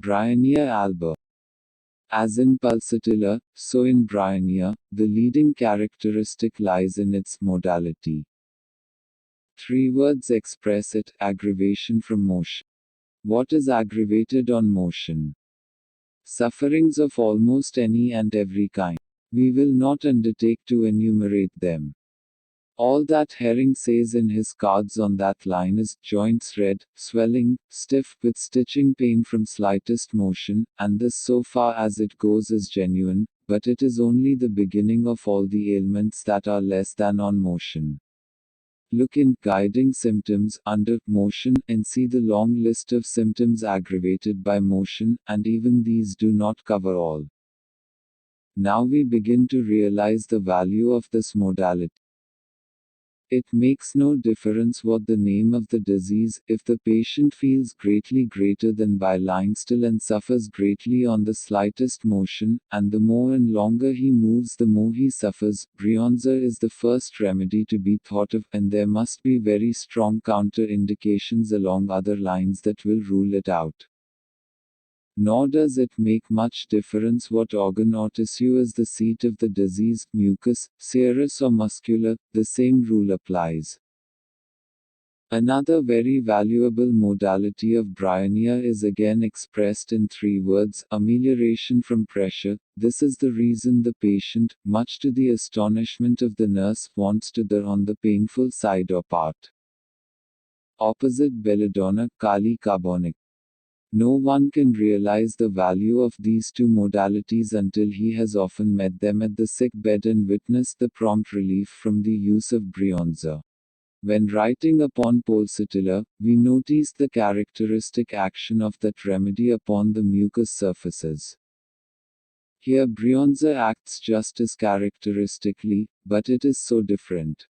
Bryonia alba. As in pulsatilla, so in Bryonia, the leading characteristic lies in its modality. Three words express it: aggravation from motion. What is aggravated on motion? Sufferings of almost any and every kind. We will not undertake to enumerate them. All that Herring says in his cards on that line is: joints red, swelling, stiff, with stitching pain from slightest motion, and this so far as it goes is genuine, but it is only the beginning of all the ailments that are less than on motion. Look in Guiding Symptoms under Motion and see the long list of symptoms aggravated by motion, and even these do not cover all. Now we begin to realize the value of this modality. It makes no difference what the name of the disease, if the patient feels greatly greater than by lying still and suffers greatly on the slightest motion, and the more and longer he moves the more he suffers. Bryonia is the first remedy to be thought of, and there must be very strong counter-indications along other lines that will rule it out. Nor does it make much difference what organ or tissue is the seat of the disease: mucous, serous or muscular, the same rule applies. Another very valuable modality of Bryonia is again expressed in three words: amelioration from pressure. This is the reason the patient, much to the astonishment of the nurse, wants to err on the painful side or part. Opposite belladonna, kali carbonic. No one can realize the value of these two modalities until he has often met them at the sick bed and witnessed the prompt relief from the use of Bryonia. When writing upon pulsatilla, we noticed the characteristic action of that remedy upon the mucous surfaces. Here Bryonia acts just as characteristically, but it is so different.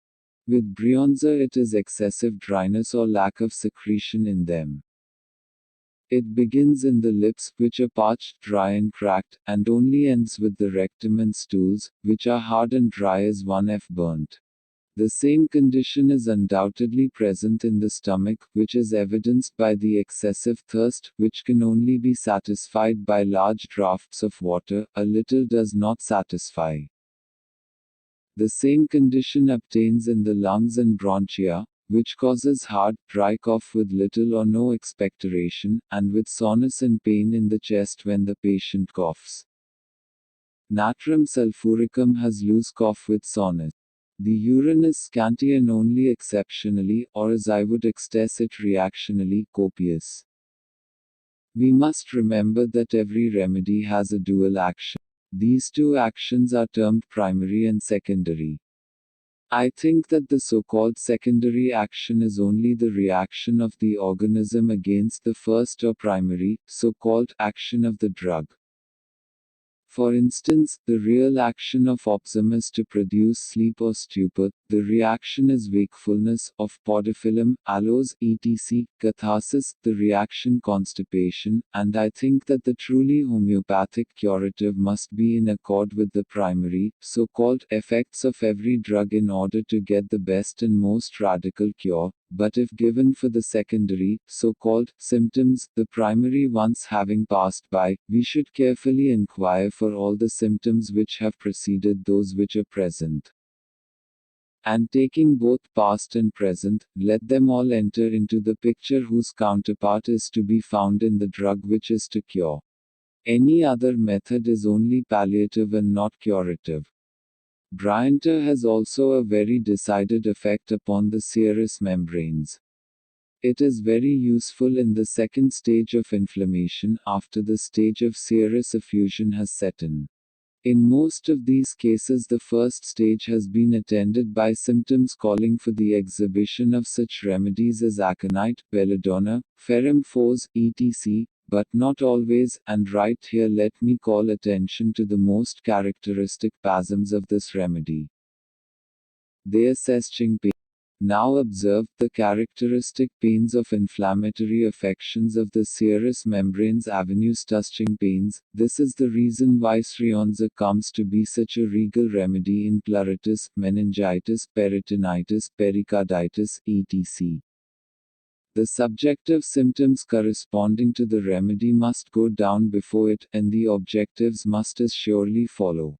With Bryonia it is excessive dryness or lack of secretion in them. It begins in the lips, which are parched, dry and cracked, and only ends with the rectum and stools, which are hard and dry as one if burnt. The same condition is undoubtedly present in the stomach, which is evidenced by the excessive thirst, which can only be satisfied by large draughts of water. A little does not satisfy. The same condition obtains in the lungs and bronchia, which causes hard, dry cough with little or no expectoration, and with soreness and pain in the chest when the patient coughs. Natrum sulfuricum has loose cough with soreness. The urine is scanty and only exceptionally, or as I would express it reactionally, copious. We must remember that every remedy has a dual action. These two actions are termed primary and secondary. I think that the so-called secondary action is only the reaction of the organism against the first or primary, so-called, action of the drug. For instance, the real action of opsum is to produce sleep or stupor, the reaction is wakefulness, of podophyllum, aloes, etc., catharsis, the reaction constipation, and I think that the truly homeopathic curative must be in accord with the primary, so-called, effects of every drug in order to get the best and most radical cure, but if given for the secondary, so-called, symptoms, the primary ones having passed by, we should carefully inquire for all the symptoms which have preceded those which are present. And taking both past and present, let them all enter into the picture whose counterpart is to be found in the drug which is to cure. Any other method is only palliative and not curative. Bryonia has also a very decided effect upon the serous membranes. It is very useful in the second stage of inflammation, after the stage of serous effusion has set in. In most of these cases the first stage has been attended by symptoms calling for the exhibition of such remedies as aconite, belladonna, ferrum phos, etc., but not always, and right here let me call attention to the most characteristic spasms of this remedy. They are searching pain. Now observe the characteristic pains of inflammatory affections of the serous membranes avenues touching pains. This is the reason why Bryonia comes to be such a regal remedy in pleuritis, meningitis, peritonitis, pericarditis, etc. The subjective symptoms corresponding to the remedy must go down before it, and the objectives must as surely follow.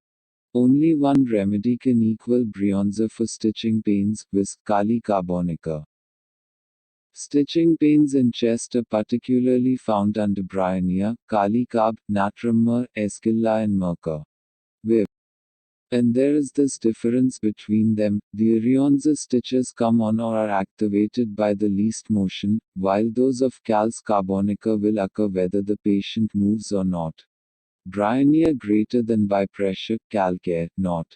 Only one remedy can equal Bryonia for stitching pains, viz. Kali Carbonica. Stitching pains in chest are particularly found under Bryonia, Kali Carb, Natrum Mur, Escilla and Merca. And there is this difference between them: the Bryonia stitches come on or are activated by the least motion, while those of Cals Carbonica will occur whether the patient moves or not. Bryonia greater than by pressure, calcare, not.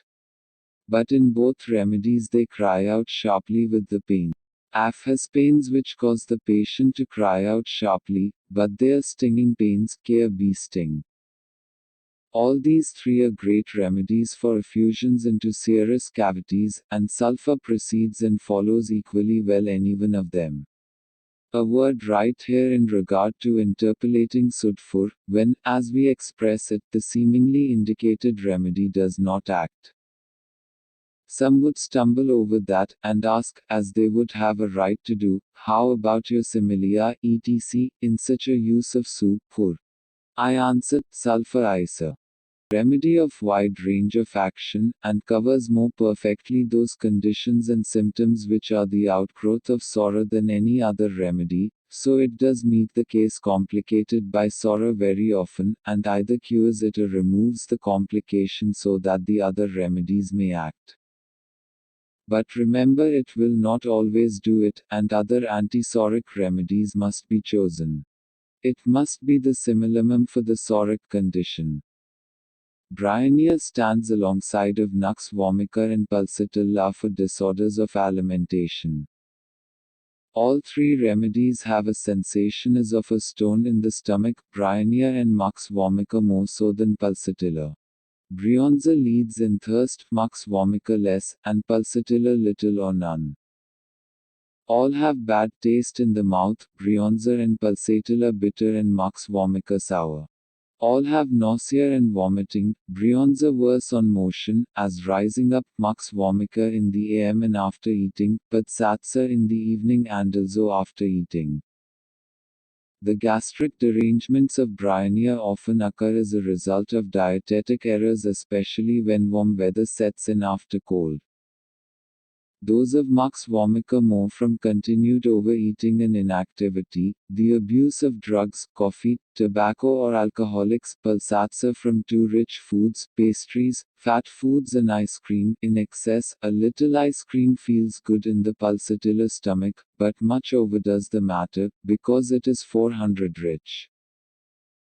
But in both remedies they cry out sharply with the pain. AF has pains which cause the patient to cry out sharply, but they are stinging pains, care bee sting. All these three are great remedies for effusions into serous cavities, and sulfur precedes and follows equally well any one of them. A word right here in regard to interpolating sudfur, when, as we express it, the seemingly indicated remedy does not act. Some would stumble over that, and ask, as they would have a right to do, how about your similia, etc., in such a use of su-pur? I answer, sulfur is a remedy of wide range of action, and covers more perfectly those conditions and symptoms which are the outgrowth of sorrow than any other remedy, so it does meet the case complicated by sorrow very often, and either cures it or removes the complication so that the other remedies may act. But remember, it will not always do it, and other antisoric remedies must be chosen. It must be the simillimum for the soric condition. Bryonia stands alongside of Nux vomica and pulsatilla for disorders of alimentation. All three remedies have a sensation as of a stone in the stomach, Bryonia and Nux vomica more so than pulsatilla. Bryonia leads in thirst, Nux vomica less, and pulsatilla little or none. All have bad taste in the mouth, Bryonia and pulsatilla bitter and Nux vomica sour. All have nausea and vomiting, Bryonia worse on motion, as rising up, Nux vomica in the am and after eating, but satsa in the evening and also after eating. The gastric derangements of Bryonia often occur as a result of dietetic errors, especially when warm weather sets in after cold. Those of Nux vomica more from continued overeating and inactivity, the abuse of drugs, coffee, tobacco or alcoholics, pulsatsa from too rich foods, pastries, fat foods and ice cream, in excess. A little ice cream feels good in the pulsatilla stomach, but much overdoes the matter, because it is 400 rich.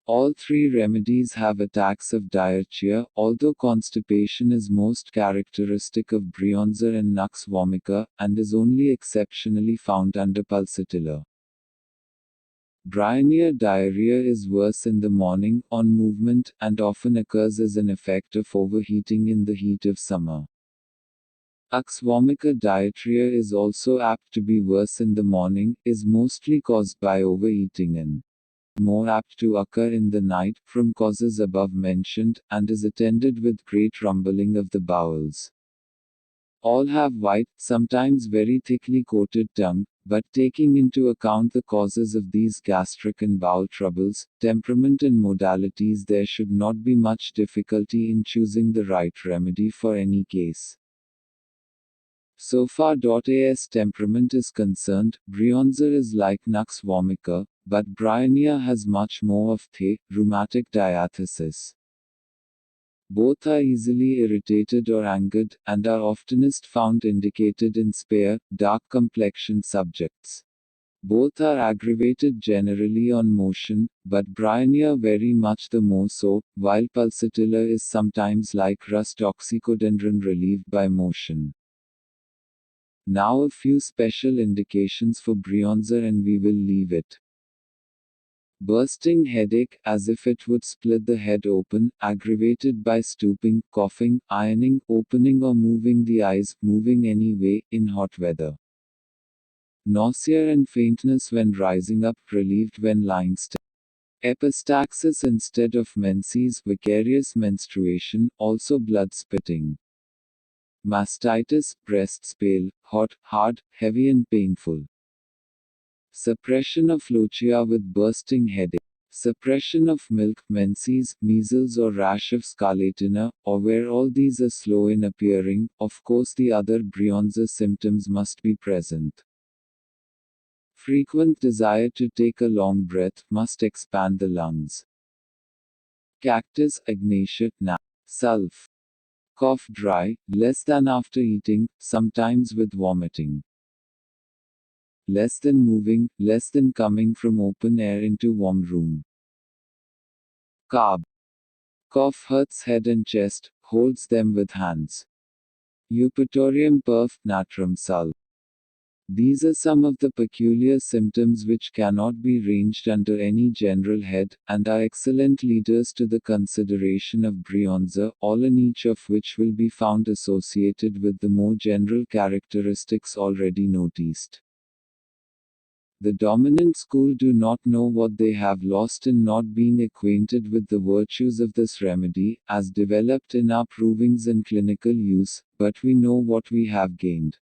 All three remedies have attacks of diarrhea, although constipation is most characteristic of Bryonia and Nux vomica, and is only exceptionally found under pulsatilla. Bryonia diarrhea is worse in the morning, on movement, and often occurs as an effect of overheating in the heat of summer. Nux vomica diarrhea is also apt to be worse in the morning, is mostly caused by overeating and more apt to occur in the night, from causes above mentioned, and is attended with great rumbling of the bowels. All have white, sometimes very thickly coated tongue, but taking into account the causes of these gastric and bowel troubles, temperament and modalities, there should not be much difficulty in choosing the right remedy for any case. So far as temperament is concerned, Bryonia is like Nux vomica, but Bryonia has much more of rheumatic diathesis. Both are easily irritated or angered, and are oftenest found indicated in spare, dark-complexioned subjects. Both are aggravated generally on motion, but Bryonia very much the more so, while pulsatilla is sometimes like rust oxycodendron relieved by motion. Now a few special indications for Bryonia and we will leave it. Bursting headache, as if it would split the head open, aggravated by stooping, coughing, ironing, opening or moving the eyes, moving any way, in hot weather. Nausea and faintness when rising up, relieved when lying still. Epistaxis instead of menses, vicarious menstruation, also blood spitting. Mastitis, breasts pale, hot, hard, heavy and painful. Suppression of lochia with bursting headache. Suppression of milk, menses, measles or rash of scarlatina, or where all these are slow in appearing, of course the other Bryonia symptoms must be present. Frequent desire to take a long breath must expand the lungs. Cactus, agnatia, sulf. Cough dry, less than after eating, sometimes with vomiting. Less than moving, less than coming from open air into warm room. Carb. Cough hurts head and chest, holds them with hands. Eupatorium perf. Natrum sul. These are some of the peculiar symptoms which cannot be ranged under any general head, and are excellent leaders to the consideration of Bryonia, all and each of which will be found associated with the more general characteristics already noticed. The dominant school do not know what they have lost in not being acquainted with the virtues of this remedy, as developed in our provings and clinical use, but we know what we have gained.